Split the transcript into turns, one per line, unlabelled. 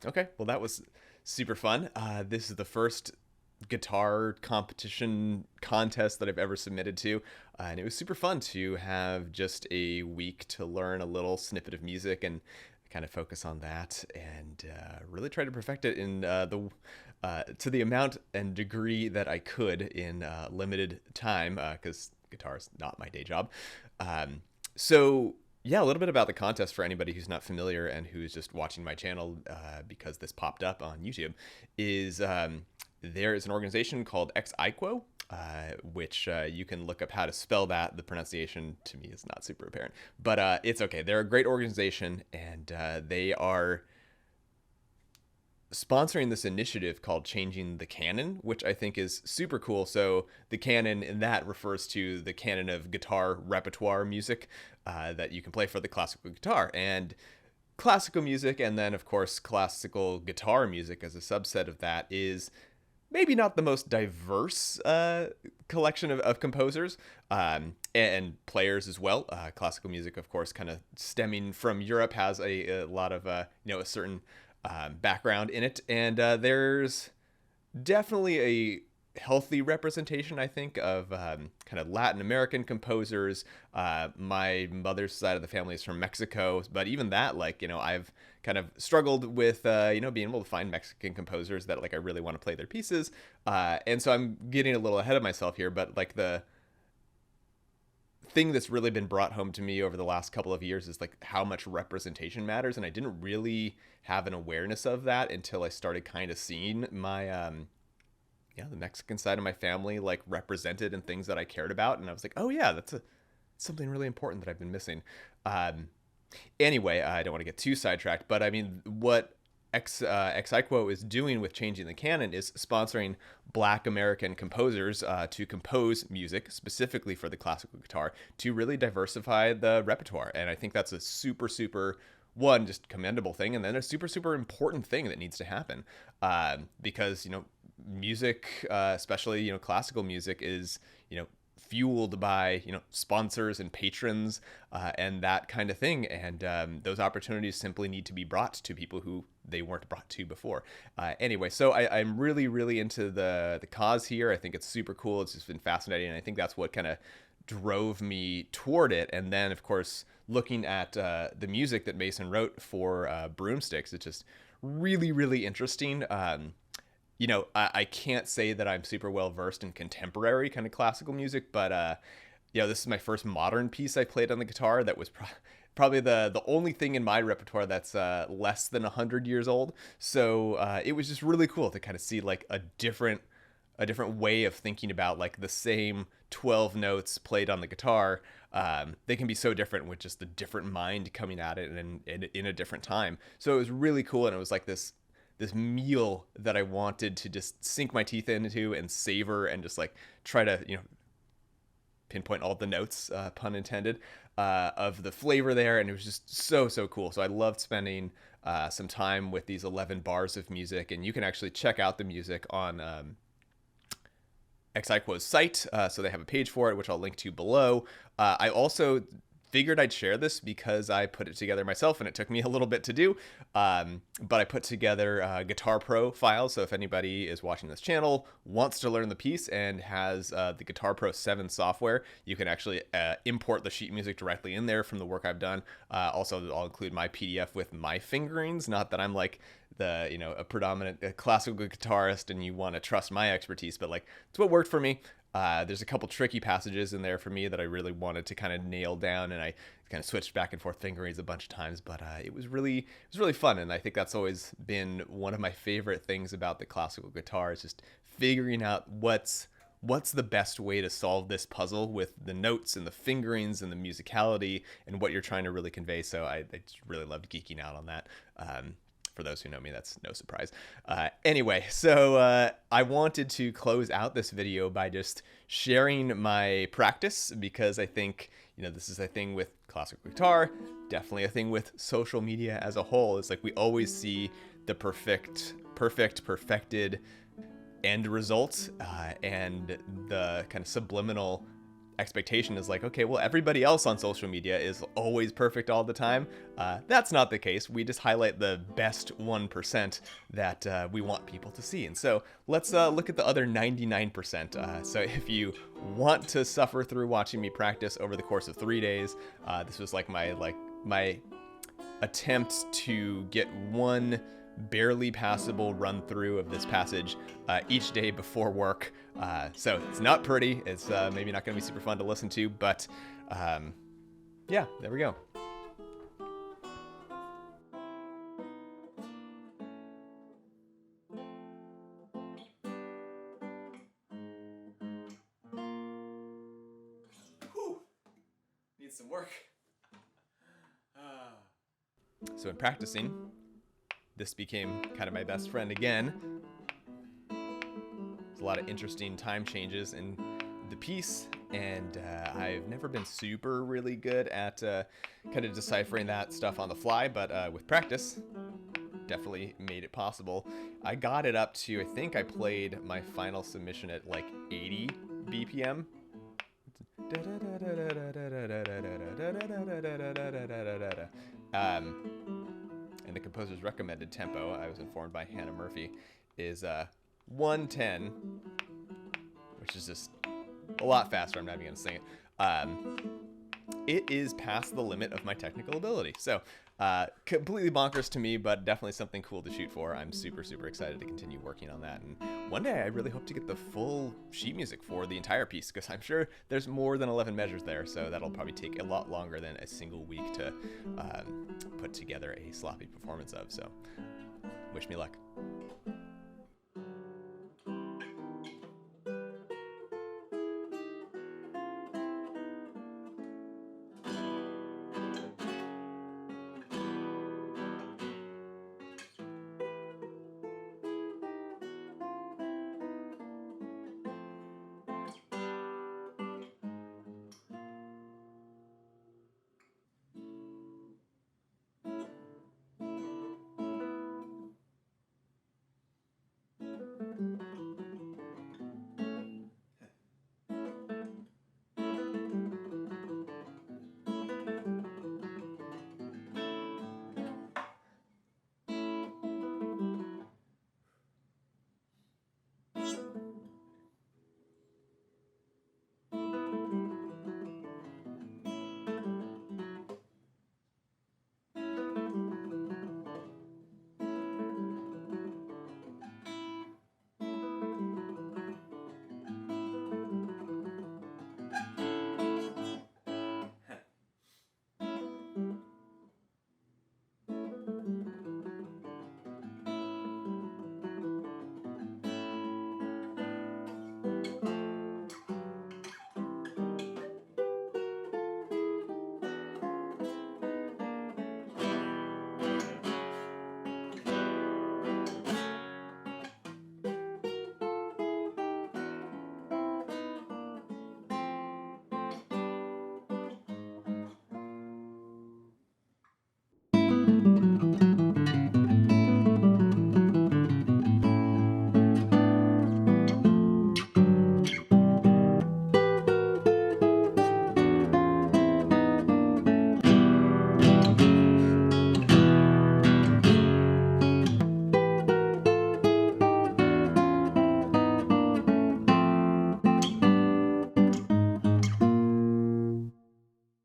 Okay, well, that was super fun. This is the first guitar competition contest that I've ever submitted to, and it was super fun to have just a week to learn a little snippet of music and kind of focus on that and really try to perfect it in the to the amount and degree that I could in limited time because guitar is not my day job. So yeah, a little bit about the contest for anybody who's not familiar and who's just watching my channel because this popped up on YouTube is there is an organization called Ex-Aequo, which you can look up how to spell that. The pronunciation to me is not super apparent, but it's okay. They're a great organization, and they are sponsoring this initiative called Changing the Canon, which I think is super cool. So the canon in that refers to the canon of guitar repertoire music that you can play for the classical guitar. And classical music, and then of course classical guitar music as a subset of that, is maybe not the most diverse collection of composers and players as well. Classical music, of course, kind of stemming from Europe, has a lot of a certain background in it, and there's definitely a healthy representation, I think, of kind of Latin American composers. My mother's side of the family is from Mexico, but even that, like, I've kind of struggled with, being able to find Mexican composers that, like, I really want to play their pieces. And so I'm getting a little ahead of myself here, but, like, the thing that's really been brought home to me over the last couple of years is like how much representation matters, and I didn't really have an awareness of that until I started kind of seeing my the Mexican side of my family like represented in things that I cared about, and I was like, oh yeah, that's something really important that I've been missing. Anyway, I don't want to get too sidetracked, but I mean, what Ex-Aequo is doing with Changing the Canon is sponsoring Black American composers to compose music specifically for the classical guitar to really diversify the repertoire. And I think that's a super, super, one, just commendable thing, and then a super, super important thing that needs to happen because, music, especially, classical music is, fueled by sponsors and patrons and that kind of thing, and those opportunities simply need to be brought to people who they weren't brought to before. Anyway, so I'm really, really into the cause here. I think it's super cool. It's just been fascinating, and I think that's what kind of drove me toward it. And then, of course, looking at the music that Mason wrote for Broomsticks, it's just really, really interesting. I can't say that I'm super well versed in contemporary kind of classical music, but this is my first modern piece I played on the guitar that was probably the only thing in my repertoire that's less than 100 years old. So it was just really cool to kind of see like a different way of thinking about like the same 12 notes played on the guitar. They can be so different with just a different mind coming at it and in a different time. So it was really cool, and it was like this meal that I wanted to just sink my teeth into and savor and just like try to, pinpoint all the notes, pun intended, of the flavor there. And it was just so, so cool. So I loved spending some time with these 11 bars of music, and you can actually check out the music on Ex-Aequo's site. So they have a page for it, which I'll link to below. I also figured I'd share this because I put it together myself and it took me a little bit to do. But I put together GuitarPro files. So if anybody is watching this channel, wants to learn the piece and has the GuitarPro 7 software, you can actually import the sheet music directly in there from the work I've done. Also, I'll include my PDF with my fingerings. Not that I'm like a predominant classical guitarist and you want to trust my expertise, but like it's what worked for me. There's a couple tricky passages in there for me that I really wanted to kind of nail down, and I kind of switched back and forth fingerings a bunch of times, but it was really fun, and I think that's always been one of my favorite things about the classical guitar is just figuring out what's the best way to solve this puzzle with the notes and the fingerings and the musicality and what you're trying to really convey. So I just really loved geeking out on that. For those who know me, that's no surprise. Anyway, so I wanted to close out this video by just sharing my practice, because I think, this is a thing with classical guitar, definitely a thing with social media as a whole. It's like we always see the perfected end result and the kind of subliminal expectation is like, okay, well, everybody else on social media is always perfect all the time. That's not the case. We just highlight the best 1% that we want people to see. And so let's look at the other 99%. So if you want to suffer through watching me practice over the course of 3 days, this was like my attempt to get one barely passable run through of this passage each day before work. So it's not pretty. It's maybe not going to be super fun to listen to, but yeah, there we go. Whew. Needs some work. So in practicing, this became kind of my best friend again. There's a lot of interesting time changes in the piece, and I've never been super really good at kind of deciphering that stuff on the fly, but with practice, definitely made it possible. I got it up to, I think I played my final submission at like 80 BPM. And the composer's recommended tempo, I was informed by Hannah Murphy, is 110, which is just a lot faster. I'm not even going to sing it. It is past the limit of my technical ability. So completely bonkers to me, but definitely something cool to shoot for. I'm super, super excited to continue working on that. And one day I really hope to get the full sheet music for the entire piece, because I'm sure there's more than 11 measures there. So that'll probably take a lot longer than a single week to put together a sloppy performance of. So wish me luck.